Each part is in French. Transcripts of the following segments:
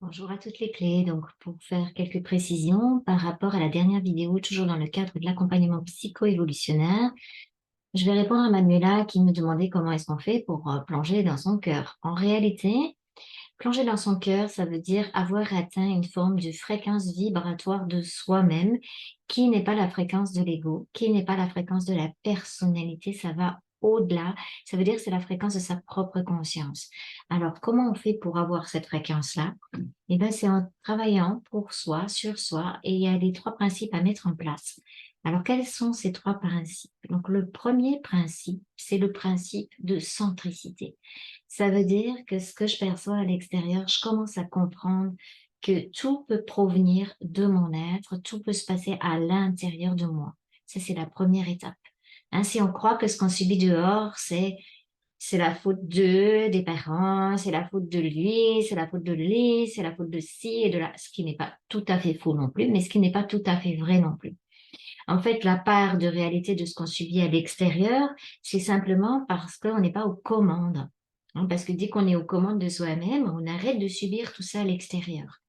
Bonjour à toutes les clés. Donc, pour faire quelques précisions par rapport à la dernière vidéo, toujours dans le cadre de l'accompagnement psycho-évolutionnaire, je vais répondre à Manuela qui me demandait comment est-ce qu'on fait pour plonger dans son cœur. En réalité, plonger dans son cœur, ça veut dire avoir atteint une forme de fréquence vibratoire de soi-même qui n'est pas la fréquence de l'ego, qui n'est pas la fréquence de la personnalité, ça va au-delà. Ça veut dire que c'est la fréquence de sa propre conscience. Alors, comment on fait pour avoir cette fréquence-là? Eh bien, c'est en travaillant pour soi, sur soi, et il y a les trois principes à mettre en place. Alors, quels sont ces trois principes? Donc, le premier principe, c'est le principe de centricité. Ça veut dire que ce que je perçois à l'extérieur, je commence à comprendre que tout peut provenir de mon être, tout peut se passer à l'intérieur de moi. Ça, c'est la première étape. Hein, si on croit que ce qu'on subit dehors, c'est la faute d'eux, des parents, c'est la faute de lui, c'est la faute de lui, c'est la faute de ci et de là, ce qui n'est pas tout à fait faux non plus, mais ce qui n'est pas tout à fait vrai non plus. En fait, la part de réalité de ce qu'on subit à l'extérieur, c'est simplement parce qu'on n'est pas aux commandes. Hein, parce que dès qu'on est aux commandes de soi-même, on arrête de subir tout ça à l'extérieur.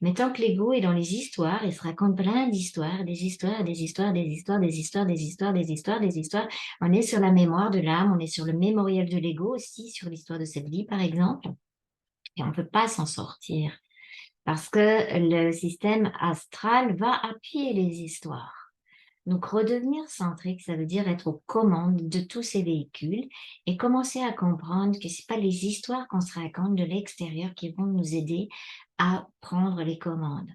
Mais tant que l'ego est dans les histoires, il se raconte plein d'histoires, des histoires, des histoires, des histoires, des histoires, des histoires, des histoires, des histoires. On est sur la mémoire de l'âme, on est sur le mémorial de l'ego aussi, sur l'histoire de cette vie, par exemple. Et on ne peut pas s'en sortir parce que le système astral va appuyer les histoires. Donc, redevenir centrique, ça veut dire être aux commandes de tous ces véhicules et commencer à comprendre que c'est pas les histoires qu'on se raconte de l'extérieur qui vont nous aider à prendre les commandes.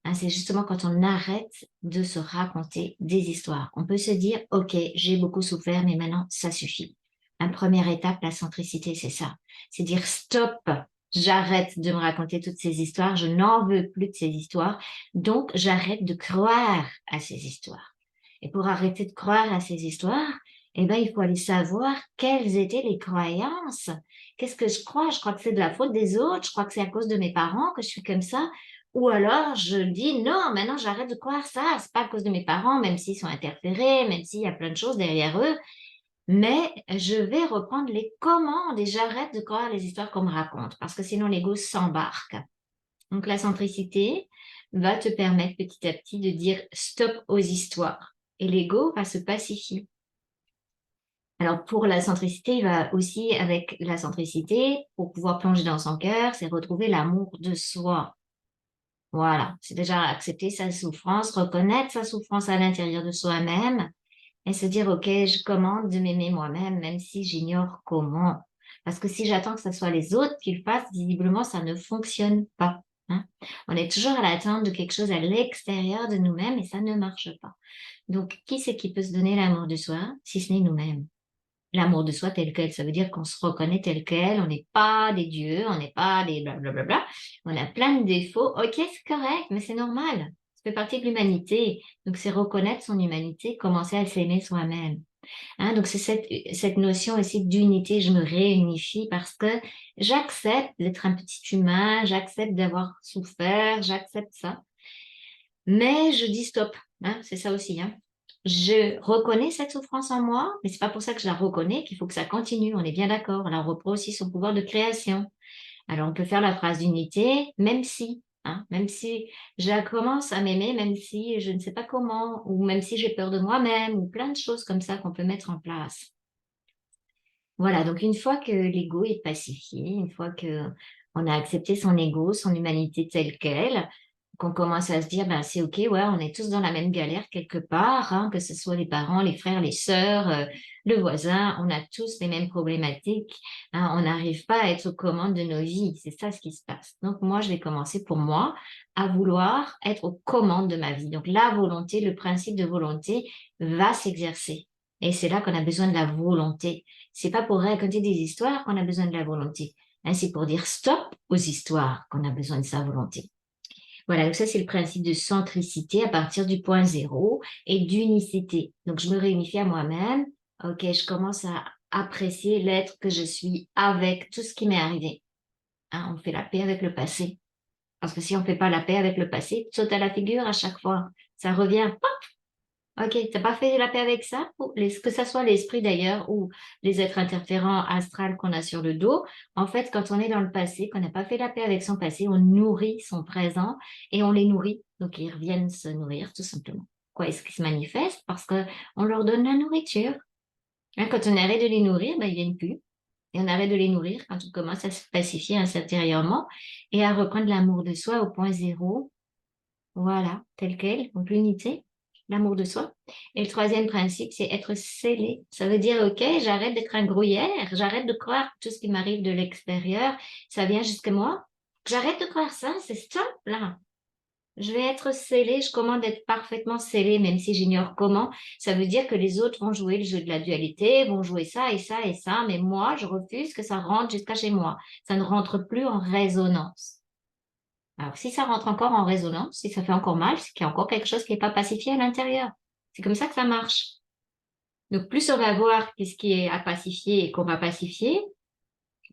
Hein, c'est justement quand on arrête de se raconter des histoires. On peut se dire, OK, j'ai beaucoup souffert, mais maintenant, ça suffit. La première étape, la centricité, c'est ça. C'est dire stop, j'arrête de me raconter toutes ces histoires, je n'en veux plus de ces histoires, donc j'arrête de croire à ces histoires. Et pour arrêter de croire à ces histoires, eh ben, il faut aller savoir quelles étaient les croyances. Qu'est-ce que je crois? Je crois que c'est de la faute des autres. Je crois que c'est à cause de mes parents que je suis comme ça. Ou alors, je dis non, maintenant j'arrête de croire ça. C'est pas à cause de mes parents, même s'ils sont interférés, même s'il y a plein de choses derrière eux. Mais je vais reprendre les commandes et j'arrête de croire les histoires qu'on me raconte parce que sinon l'ego s'embarque. Donc, la centricité va te permettre petit à petit de dire stop aux histoires et l'ego va se pacifier. Alors, pour la centricité, il va aussi, avec la centricité, pour pouvoir plonger dans son cœur, c'est retrouver l'amour de soi. Voilà, c'est déjà accepter sa souffrance, reconnaître sa souffrance à l'intérieur de soi-même et se dire, OK, je commande de m'aimer moi-même, même si j'ignore comment. Parce que si j'attends que ce soit les autres qui le fassent, visiblement, ça ne fonctionne pas. Hein. On est toujours à l'attente de quelque chose à l'extérieur de nous-mêmes et ça ne marche pas. Donc, qui c'est qui peut se donner l'amour de soi, si ce n'est nous-mêmes? L'amour de soi tel quel, ça veut dire qu'on se reconnaît tel quel, on n'est pas des dieux, on n'est pas des blablabla, on a plein de défauts. Ok, c'est correct, mais c'est normal. Ça fait partie de l'humanité. Donc, c'est reconnaître son humanité, commencer à s'aimer soi-même. Hein, donc, c'est cette notion aussi d'unité, je me réunifie parce que j'accepte d'être un petit humain, j'accepte d'avoir souffert, j'accepte ça. Mais je dis stop, hein, c'est ça aussi, hein. Je reconnais cette souffrance en moi, mais c'est pas pour ça que je la reconnais qu'il faut que ça continue. On est bien d'accord. Alors, on reprend aussi son pouvoir de création. Alors, on peut faire la phrase d'unité, même si, hein, même si je commence à m'aimer, même si je ne sais pas comment, ou même si j'ai peur de moi-même, ou plein de choses comme ça qu'on peut mettre en place. Voilà. Donc, une fois que l'ego est pacifié, une fois que on a accepté son ego, son humanité telle qu'elle, qu'on commence à se dire, ben, c'est OK, ouais, on est tous dans la même galère quelque part, hein, que ce soit les parents, les frères, les sœurs, le voisin, on a tous les mêmes problématiques, hein, on n'arrive pas à être aux commandes de nos vies, c'est ça ce qui se passe. Donc moi, je vais commencer pour moi à vouloir être aux commandes de ma vie. Donc la volonté, le principe de volonté va s'exercer. Et c'est là qu'on a besoin de la volonté. C'est pas pour raconter des histoires qu'on a besoin de la volonté. Hein, c'est pour dire stop aux histoires qu'on a besoin de sa volonté. Voilà, donc ça, c'est le principe de centricité à partir du point zéro et d'unicité. Donc, je me réunifie à moi-même. OK, je commence à apprécier l'être que je suis avec tout ce qui m'est arrivé. Hein, on fait la paix avec le passé. Parce que si on ne fait pas la paix avec le passé, saute à la figure à chaque fois. Ça revient, pop, Ok, t'as pas fait la paix avec ça? Que ça soit l'esprit d'ailleurs ou les êtres interférents astrales qu'on a sur le dos. En fait, quand on est dans le passé, qu'on n'a pas fait la paix avec son passé, on nourrit son présent et on les nourrit. Donc, ils reviennent se nourrir, tout simplement. Quoi est-ce qui se manifeste? Parce que on leur donne la nourriture. Hein, quand on arrête de les nourrir, ben, ils viennent plus. Et on arrête de les nourrir quand on commence à se pacifier intérieurement et à reprendre l'amour de soi au point zéro. Voilà, tel quel, donc l'unité, l'amour de soi. Et le troisième principe, c'est être scellé. Ça veut dire, OK, j'arrête d'être un gruyère, j'arrête de croire que tout ce qui m'arrive de l'extérieur, ça vient jusqu'à moi. J'arrête de croire ça, c'est stop, là. Je vais être scellé, je commande d'être parfaitement scellé, même si j'ignore comment. Ça veut dire que les autres vont jouer le jeu de la dualité, vont jouer ça et ça et ça, mais moi, je refuse que ça rentre jusqu'à chez moi. Ça ne rentre plus en résonance. Alors, si ça rentre encore en résonance, si ça fait encore mal, c'est qu'il y a encore quelque chose qui n'est pas pacifié à l'intérieur. C'est comme ça que ça marche. Donc, plus on va voir qu'est-ce qui est à pacifier et qu'on va pacifier,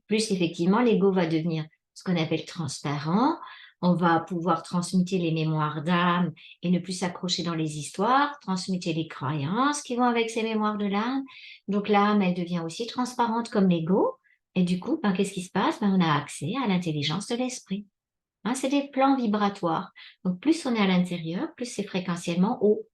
plus effectivement l'ego va devenir ce qu'on appelle transparent. On va pouvoir transmuter les mémoires d'âme et ne plus s'accrocher dans les histoires, transmuter les croyances qui vont avec ces mémoires de l'âme. Donc l'âme, elle devient aussi transparente comme l'ego. Et du coup, ben, qu'est-ce qui se passe? Ben, on a accès à l'intelligence de l'esprit. Hein, c'est des plans vibratoires. Donc, plus on est à l'intérieur, plus c'est fréquentiellement haut.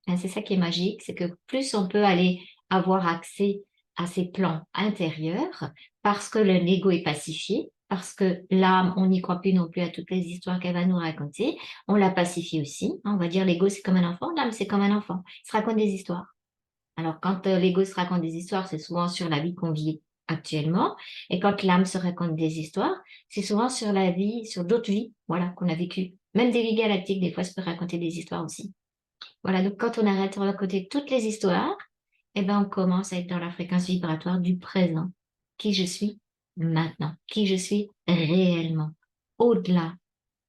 Hein, c'est ça qui est magique, c'est que plus on peut aller avoir accès à ces plans intérieurs, parce que l'ego est pacifié, parce que l'âme, on n'y croit plus non plus à toutes les histoires qu'elle va nous raconter, on la pacifie aussi. Hein, on va dire l'ego c'est comme un enfant, l'âme c'est comme un enfant. Il se raconte des histoires. Alors, quand l'ego se raconte des histoires, c'est souvent sur la vie qu'on vit actuellement. Et quand l'âme se raconte des histoires, c'est souvent sur la vie, sur d'autres vies, voilà, qu'on a vécues. Même des vies galactiques, des fois, se peut raconter des histoires aussi. Voilà, donc quand on arrête de raconter toutes les histoires, eh ben, on commence à être dans la fréquence vibratoire du présent. Qui je suis maintenant, qui je suis réellement, au-delà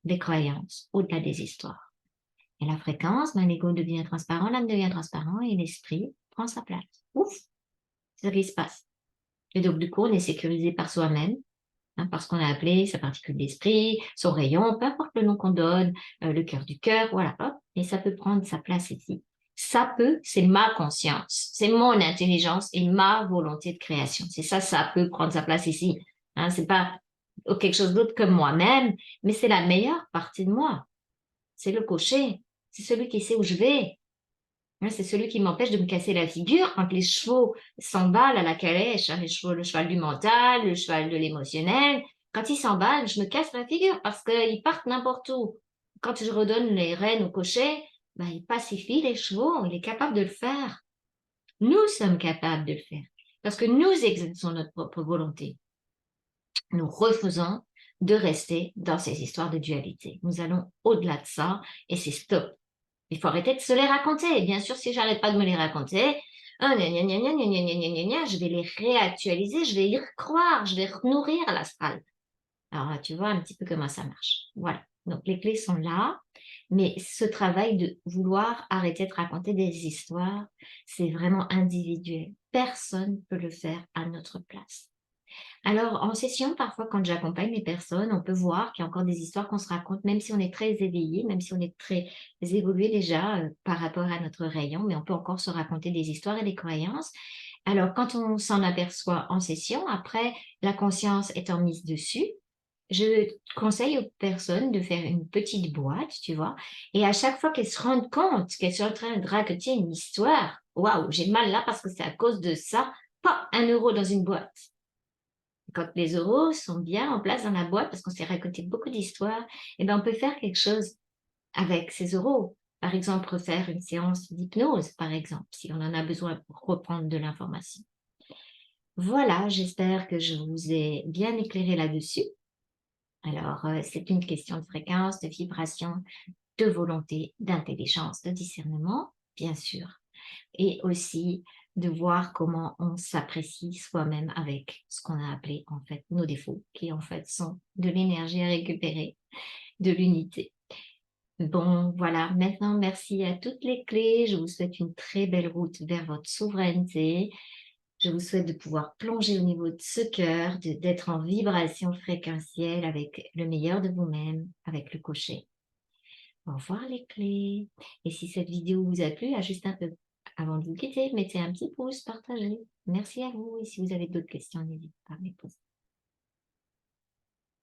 des croyances, au-delà des histoires. Et la fréquence, ben, l'ego devient transparent, l'âme devient transparent et l'esprit prend sa place. Ouf, c'est ce qui se passe. Et donc, du coup, on est sécurisé par soi-même, hein, parce qu'on a appelé sa particule d'esprit, son rayon, peu importe le nom qu'on donne, le cœur du cœur, voilà, hop, et ça peut prendre sa place ici. Ça peut, c'est ma conscience, c'est mon intelligence et ma volonté de création. C'est ça, ça peut prendre sa place ici. Hein, c'est pas quelque chose d'autre que moi-même, mais c'est la meilleure partie de moi. C'est le cocher, c'est celui qui sait où je vais, hein, c'est celui qui m'empêche de me casser la figure quand les chevaux s'emballent à la calèche, hein, les chevaux, le cheval du mental, le cheval de l'émotionnel. Quand ils s'emballent, je me casse la figure parce qu'ils partent n'importe où. Quand je redonne les rênes au cocher, ben, il pacifie les chevaux, il est capable de le faire. Nous sommes capables de le faire parce que nous exerçons notre propre volonté. Nous refusons de rester dans ces histoires de dualité. Nous allons au-delà de ça et c'est stop. Il faut arrêter de se les raconter. Et bien sûr, si j'arrête pas de me les raconter, je vais les réactualiser, je vais y recroire, je vais renourrir l'astral. Alors, tu vois un petit peu comment ça marche. Voilà. Donc, les clés sont là. Mais ce travail de vouloir arrêter de raconter des histoires, c'est vraiment individuel. Personne ne peut le faire à notre place. Alors, en session, parfois, quand j'accompagne les personnes, on peut voir qu'il y a encore des histoires qu'on se raconte, même si on est très éveillé, même si on est très évolué déjà par rapport à notre rayon, mais on peut encore se raconter des histoires et des croyances. Alors, quand on s'en aperçoit en session, après, la conscience étant mise dessus, je conseille aux personnes de faire une petite boîte, tu vois, et à chaque fois qu'elles se rendent compte qu'elles sont en train de raconter une histoire, waouh, j'ai mal là parce que c'est à cause de ça, pas 1 euro dans une boîte. Quand les euros sont bien en place dans la boîte, parce qu'on s'est raconté beaucoup d'histoires, eh ben, on peut faire quelque chose avec ces euros. Par exemple, refaire une séance d'hypnose, par exemple, si on en a besoin pour reprendre de l'information. Voilà, j'espère que je vous ai bien éclairé là-dessus. Alors, c'est une question de fréquence, de vibration, de volonté, d'intelligence, de discernement, bien sûr. Et aussi de voir comment on s'apprécie soi-même avec ce qu'on a appelé en fait nos défauts, qui en fait sont de l'énergie à récupérer, de l'unité. Bon, voilà, maintenant merci à toutes les clés. Je vous souhaite une très belle route vers votre souveraineté. Je vous souhaite de pouvoir plonger au niveau de ce cœur, d'être en vibration fréquentielle avec le meilleur de vous-même, avec le cocher. Au revoir les clés. Et si cette vidéo vous a plu, juste un peu avant de vous quitter, mettez un petit pouce, partagez. Merci à vous. Et si vous avez d'autres questions, n'hésitez pas à me les poser.